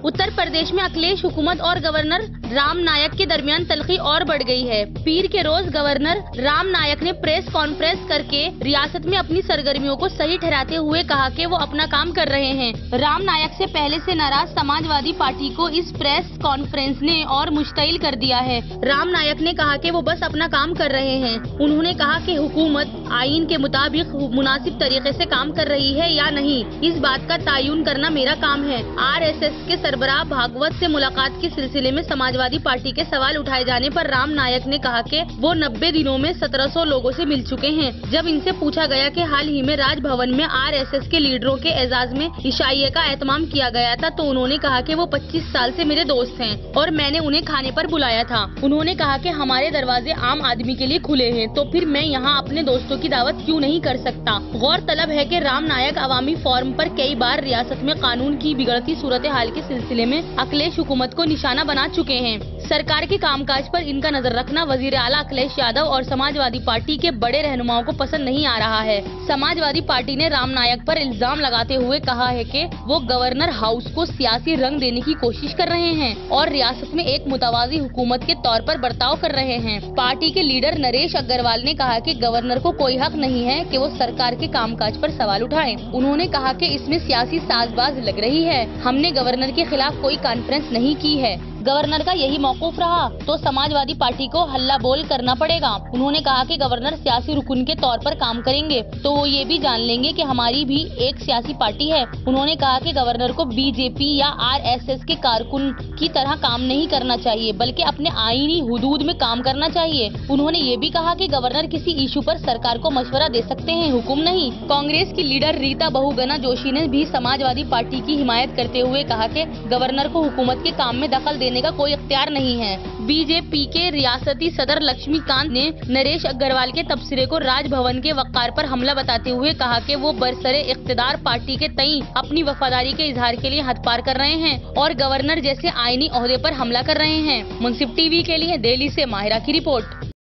उत्तर प्रदेश में अखिलेश हुकूमत और गवर्नर राम नायक के दरमियान तलखी और बढ़ गई है। पीर के रोज गवर्नर राम नायक ने प्रेस कॉन्फ्रेंस करके रियासत में अपनी सरगर्मियों को सही ठहराते हुए कहा कि वो अपना काम कर रहे हैं। राम नायक से पहले से नाराज समाजवादी पार्टी को इस प्रेस कॉन्फ्रेंस ने और मुश्तिल कर दिया है। राम नायक ने कहा कि वो बस अपना काम कर रहे हैं। उन्होंने कहा कि हुकूमत आईन के मुताबिक मुनासिब तरीके से काम कर रही है या नहीं, इस बात का तयन करना मेरा काम है। RSS के सरबराह भागवत से मुलाकात के सिलसिले में समाजवादी पार्टी के सवाल उठाए जाने पर राम नायक ने कहा कि वो 90 दिनों में 1700 लोगों से मिल चुके हैं। जब इनसे पूछा गया कि हाल ही में राजभवन में RSS के लीडरों के एजाज में इशाइये का एहतमाम किया गया था, तो उन्होंने कहा कि वो 25 साल से मेरे दोस्त हैं और मैंने उन्हें खाने पर बुलाया था। उन्होंने कहा कि हमारे दरवाजे आम आदमी के लिए खुले हैं, तो फिर मैं यहाँ अपने दोस्तों की दावत क्यों नहीं कर सकता। गौरतलब है कि राम नायक अवामी फोरम पर कई बार रियासत में कानून की बिगड़ती सूरत हाल के सिलसिले में अखिलेश हुकूमत को निशाना बना चुके हैं। सरकार के कामकाज पर इनका नजर रखना वजीर आला अखिलेश यादव और समाजवादी पार्टी के बड़े रहनुमाओं को पसंद नहीं आ रहा है। समाजवादी पार्टी ने राम नायक पर इल्जाम लगाते हुए कहा है कि वो गवर्नर हाउस को सियासी रंग देने की कोशिश कर रहे हैं और रियासत में एक मुतवाजी हुकूमत के तौर पर बर्ताव कर रहे हैं। पार्टी के लीडर नरेश अग्रवाल ने कहा कि गवर्नर को कोई हक नहीं है कि वो सरकार के कामकाज पर सवाल उठाएं। उन्होंने कहा कि इसमें सियासी साजबाज लग रही है। हमने गवर्नर के खिलाफ कोई कॉन्फ्रेंस नहीं की है। गवर्नर का यही मौकूफ रहा तो समाजवादी पार्टी को हल्ला बोल करना पड़ेगा। उन्होंने कहा कि गवर्नर सियासी रुकन के तौर पर काम करेंगे तो वो ये भी जान लेंगे कि हमारी भी एक सियासी पार्टी है। उन्होंने कहा कि गवर्नर को बीजेपी या RSS के कारकुन की तरह काम नहीं करना चाहिए, बल्कि अपने आईनी हुदूद में काम करना चाहिए। उन्होंने ये भी कहा कि गवर्नर किसी इशू पर सरकार को मशवरा दे सकते हैं, हुक्म नहीं। कांग्रेस की लीडर रीता बहुगुणा जोशी ने भी समाजवादी पार्टी की हिमायत करते हुए कहा कि गवर्नर को हुकूमत के काम में दखल देने का कोई इख्तियार नहीं है। बीजेपी के रियासती सदर लक्ष्मीकांत ने नरेश अग्रवाल के तबसरे को राजभवन के वक़ार पर हमला बताते हुए कहा कि वो बरसरे इख्तिदार पार्टी के तई अपनी वफादारी के इजहार के लिए हथपार कर रहे हैं और गवर्नर जैसे आईनी ओहदे पर हमला कर रहे हैं। मुंसिफ टीवी के लिए दिल्ली से माहिरा की रिपोर्ट।